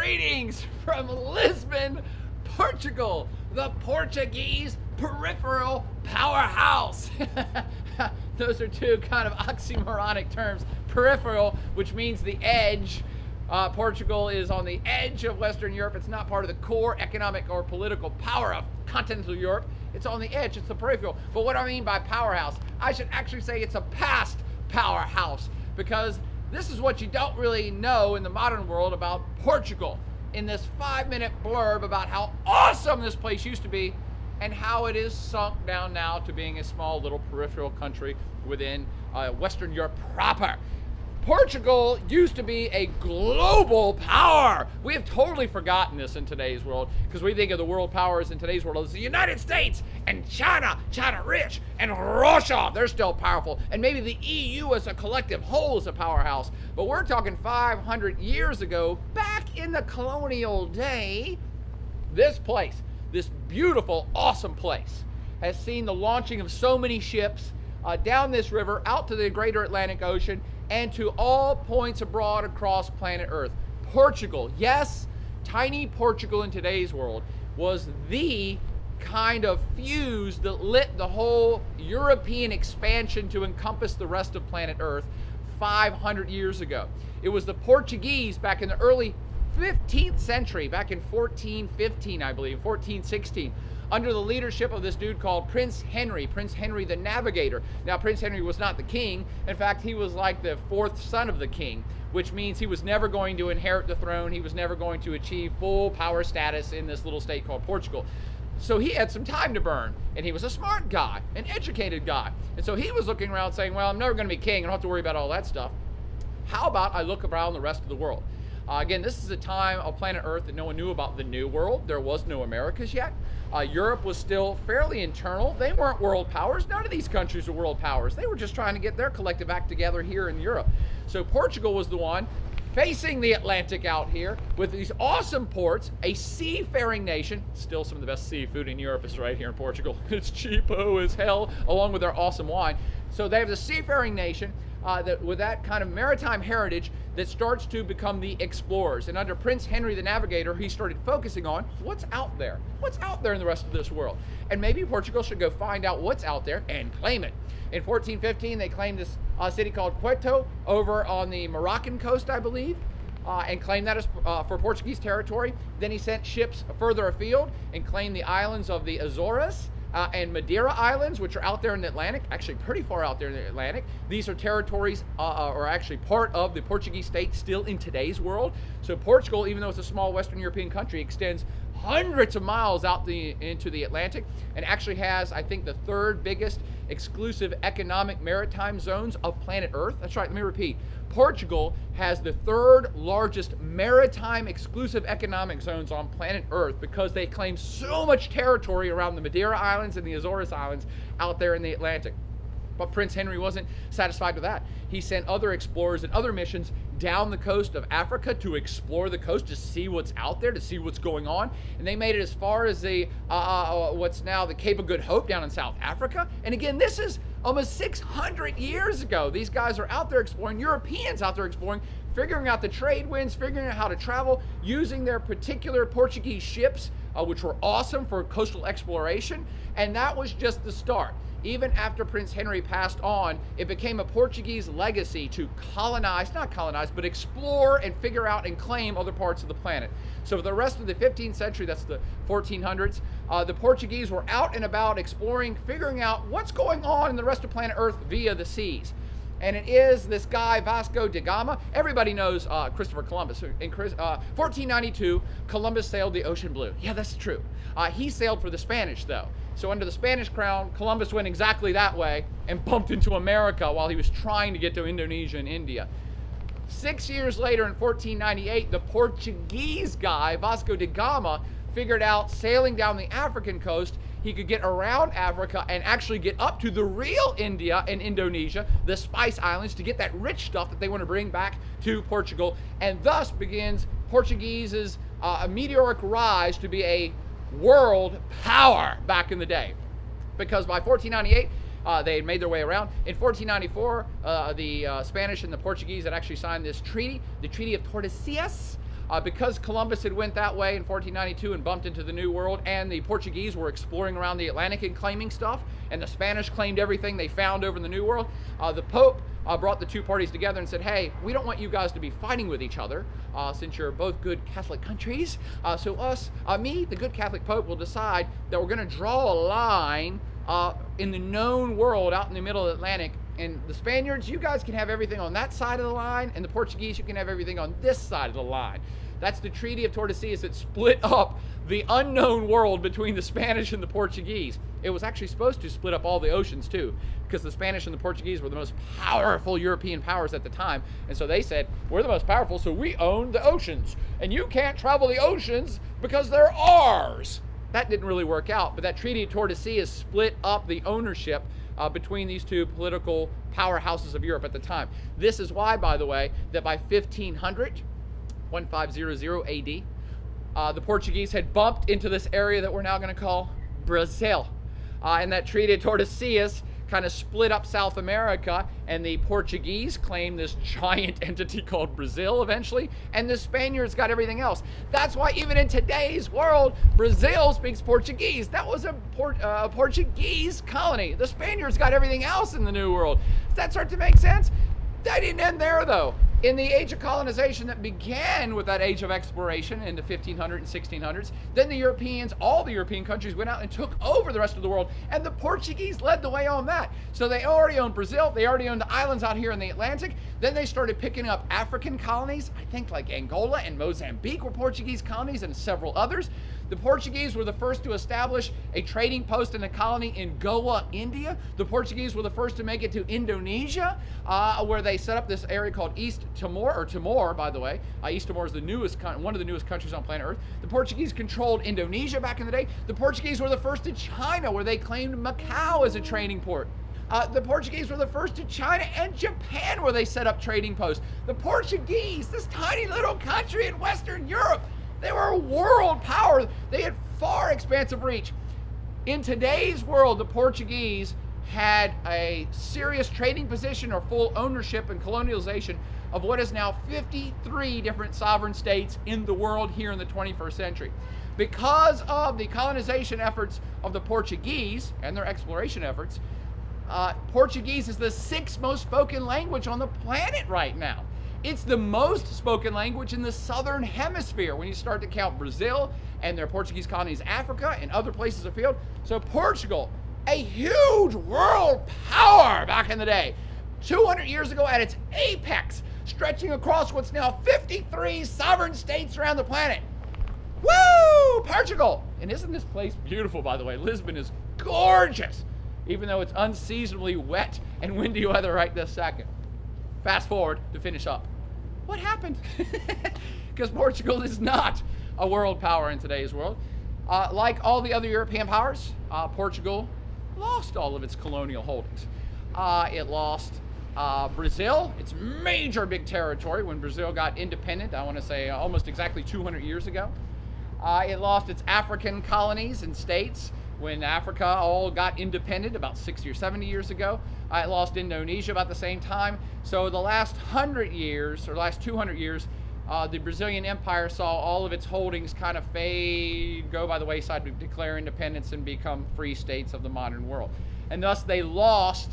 Greetings from Lisbon, Portugal, the Portuguese peripheral powerhouse. Those are two kind of oxymoronic terms. Peripheral, which means the edge. Portugal is on the edge of Western Europe. It's not part of the core economic or political power of continental Europe. It's on the edge, it's the peripheral. But what do I mean by powerhouse? I should actually say it's a past powerhouse, because this is what you don't really know in the modern world about Portugal. In this 5-minute blurb about how awesome this place used to be and how it is sunk down now to being a small little peripheral country within Western Europe proper. Portugal used to be a global power. We have totally forgotten this in today's world, because we think of the world powers in today's world as the United States and China rich, and Russia, they're still powerful, and maybe the EU as a collective whole is a powerhouse. But we're talking 500 years ago, back in the colonial day, this place, this beautiful, awesome place, has seen the launching of so many ships down this river, out to the greater Atlantic Ocean, and to all points abroad across planet Earth. Portugal, yes, tiny Portugal in today's world, was the kind of fuse that lit the whole European expansion to encompass the rest of planet Earth 500 years ago. It was the Portuguese back in the early 15th century, back in 1415, I believe, 1416, under the leadership of this dude called Prince Henry the Navigator. Now, Prince Henry was not the king. In fact, he was like the 4th son of the king, which means he was never going to inherit the throne. He was never going to achieve full power status in this little state called Portugal. So he had some time to burn, and he was a smart guy, an educated guy. And so he was looking around saying, well, I'm never going to be king. I don't have to worry about all that stuff. How about I look around the rest of the world? Again, this is a time of planet Earth that no one knew about the New World. There was no Americas yet. Europe was still fairly internal. They weren't world powers. None of these countries were world powers. They were just trying to get their collective act together here in Europe. So Portugal was the one facing the Atlantic out here with these awesome ports, a seafaring nation. Still some of the best seafood in Europe is right here in Portugal. It's cheapo as hell, along with their awesome wine. So they have the seafaring nation with that kind of maritime heritage that starts to become the explorers. And under Prince Henry the Navigator, he started focusing on what's out there. What's out there in the rest of this world? And maybe Portugal should go find out what's out there and claim it. In 1415, they claimed this city called Quito over on the Moroccan coast, I believe, and claimed that as for Portuguese territory. Then he sent ships further afield and claimed the islands of the Azores and Madeira Islands, which are out there in the Atlantic, actually pretty far out there in the Atlantic. These are territories, or actually part of the Portuguese state still in today's world. So Portugal, even though it's a small Western European country, extends hundreds of miles out into the Atlantic, and actually has, I think, the 3rd biggest exclusive economic maritime zones of planet Earth. That's right, let me repeat. Portugal has the 3rd largest maritime exclusive economic zones on planet Earth, because they claim so much territory around the Madeira Islands and the Azores Islands out there in the Atlantic. But Prince Henry wasn't satisfied with that. He sent other explorers and other missions down the coast of Africa to explore the coast, to see what's out there, to see what's going on. And they made it as far as the what's now the Cape of Good Hope down in South Africa. And again, this is almost 600 years ago. These guys are out there exploring, Europeans out there exploring, figuring out the trade winds, figuring out how to travel, using their particular Portuguese ships, which were awesome for coastal exploration. And that was just the start. Even after Prince Henry passed on, it became a Portuguese legacy to colonize, not colonize, but explore and figure out and claim other parts of the planet. So for the rest of the 15th century, that's the 1400s, the Portuguese were out and about exploring, figuring out what's going on in the rest of planet Earth via the seas. And it is this guy, Vasco de Gama. Everybody knows Christopher Columbus. In 1492, Columbus sailed the ocean blue. Yeah, that's true. He sailed for the Spanish, though. So under the Spanish crown, Columbus went exactly that way and bumped into America while he was trying to get to Indonesia and India. 6 years later, in 1498, the Portuguese guy, Vasco de Gama, figured out sailing down the African coast, he could get around Africa and actually get up to the real India and Indonesia, the Spice Islands, to get that rich stuff that they want to bring back to Portugal. And thus begins Portuguese's meteoric rise to be a world power back in the day. Because by 1498, they had made their way around. In 1494, the Spanish and the Portuguese had actually signed this treaty, the Treaty of Tordesillas, Because Columbus had went that way in 1492 and bumped into the New World, and the Portuguese were exploring around the Atlantic and claiming stuff, and the Spanish claimed everything they found over in the New World, the Pope brought the two parties together and said, hey, we don't want you guys to be fighting with each other since you're both good Catholic countries. So me, the good Catholic Pope, will decide that we're going to draw a line in the known world out in the middle of the Atlantic. And the Spaniards, you guys can have everything on that side of the line, and the Portuguese, you can have everything on this side of the line. That's the Treaty of Tordesillas that split up the unknown world between the Spanish and the Portuguese. It was actually supposed to split up all the oceans too, because the Spanish and the Portuguese were the most powerful European powers at the time. And so they said, we're the most powerful, so we own the oceans. And you can't travel the oceans because they're ours. That didn't really work out, but that Treaty of Tordesillas split up the ownership between these two political powerhouses of Europe at the time. This is why, by the way, that by 1500 AD, the Portuguese had bumped into this area that we're now going to call Brazil. And that Treaty of Tordesillas kind of split up South America, and the Portuguese claimed this giant entity called Brazil eventually, and the Spaniards got everything else. That's why even in today's world, Brazil speaks Portuguese. That was a Portuguese colony. The Spaniards got everything else in the New World. Does that start to make sense? That didn't end there, though. In the age of colonization that began with that age of exploration in the 1500s and 1600s, then the Europeans, all the European countries, went out and took over the rest of the world, and the Portuguese led the way on that. So they already owned Brazil, they already owned the islands out here in the Atlantic. Then they started picking up African colonies. I think like Angola and Mozambique were Portuguese colonies, and several others. The Portuguese were the first to establish a trading post and a colony in Goa, India. The Portuguese were the first to make it to Indonesia, where they set up this area called East Timor, or Timor, by the way. East Timor is one of the newest countries on planet Earth. The Portuguese controlled Indonesia back in the day. The Portuguese were the first to China, where they claimed Macau as a trading port. The Portuguese were the first to China and Japan, where they set up trading posts. The Portuguese, this tiny little country in Western Europe, they were a world power. They had far expansive reach. In today's world, the Portuguese had a serious trading position or full ownership and colonialization of what is now 53 different sovereign states in the world here in the 21st century. Because of the colonization efforts of the Portuguese and their exploration efforts, Portuguese is the 6th most spoken language on the planet right now. It's the most spoken language in the southern hemisphere when you start to count Brazil and their Portuguese colonies, Africa and other places afield. So Portugal, a huge world power back in the day, 200 years ago at its apex, stretching across what's now 53 sovereign states around the planet. Woo! Portugal! And isn't this place beautiful, by the way? Lisbon is gorgeous, even though it's unseasonably wet and windy weather right this second. Fast forward to finish up. What happened? Because Portugal is not a world power in today's world. Like all the other European powers, Portugal lost all of its colonial holdings. It lost Brazil, its major big territory, when Brazil got independent, I want to say almost exactly 200 years ago. It lost its African colonies and states when Africa all got independent about 60 or 70 years ago. It lost Indonesia about the same time. So the last 100 years, or last 200 years, the Brazilian Empire saw all of its holdings kind of fade, go by the wayside, to declare independence and become free states of the modern world. And thus they lost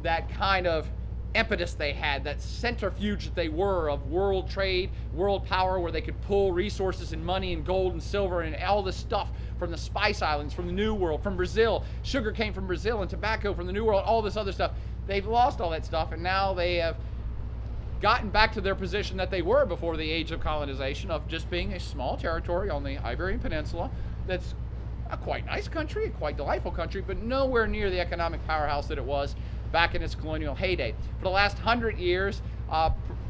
that kind of impetus they had, that centrifuge that they were of world trade, world power, where they could pull resources and money and gold and silver and all this stuff from the Spice Islands, from the New World, from Brazil. Sugar came from Brazil, and tobacco from the New World, all this other stuff. They've lost all that stuff, and now they have gotten back to their position that they were before the age of colonization, of just being a small territory on the Iberian Peninsula that's a quite nice country, a quite delightful country, but nowhere near the economic powerhouse that it was back in its colonial heyday. For the last 100 years,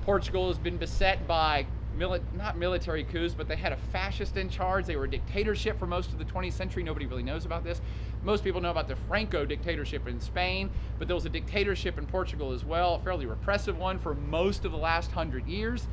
Portugal has been beset by not military coups, but they had a fascist in charge. They were a dictatorship for most of the 20th century. Nobody really knows about this. Most people know about the Franco dictatorship in Spain, but there was a dictatorship in Portugal as well, a fairly repressive one for most of the last 100 years.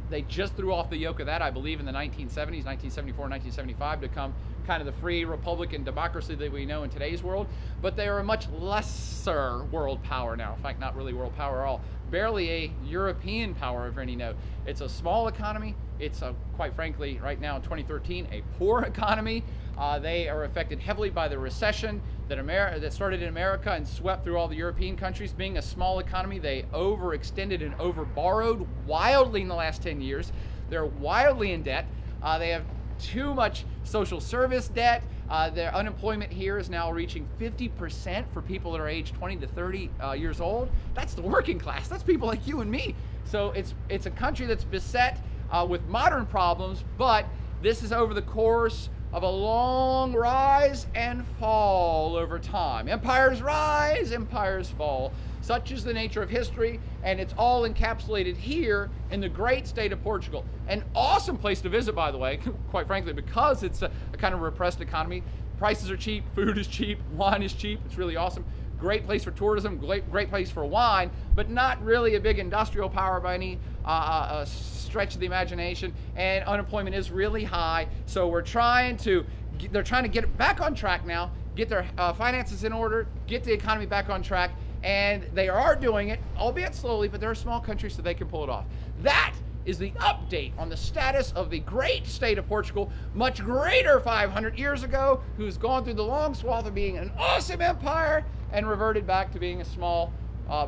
They just threw off the yoke of that, I believe, in the 1970s, 1974, 1975, to become kind of the free Republican democracy that we know in today's world. But they are a much lesser world power now. In fact, not really world power at all. barely a European power of any note. It's a small economy. It's quite frankly, right now in 2013, a poor economy. They are affected heavily by the recession that started in America and swept through all the European countries. Being a small economy, they overextended and overborrowed wildly in the last 10 years. They're wildly in debt. They have too much social service debt. Their unemployment here is now reaching 50% for people that are aged 20 to 30 years old. That's the working class. That's people like you and me. So it's a country that's beset with modern problems, but this is over the course of a long rise and fall over time. Empires rise, empires fall. Such is the nature of history, and it's all encapsulated here in the great state of Portugal. An awesome place to visit, by the way, quite frankly, because it's a kind of repressed economy. Prices are cheap, food is cheap, wine is cheap. It's really awesome. Great place for tourism, great place for wine, but not really a big industrial power by any stretch of the imagination, and unemployment is really high. So they're trying to get it back on track now, get their finances in order, get the economy back on track, and they are doing it, albeit slowly, but they're a small country, so they can pull it off. That is the update on the status of the great state of Portugal, much greater 500 years ago, who's gone through the long swath of being an awesome empire and reverted back to being a small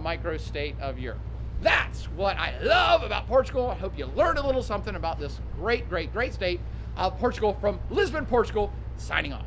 micro-state of Europe. That's what I love about Portugal. I hope you learned a little something about this great, great, great state of Portugal from Lisbon, Portugal, signing off.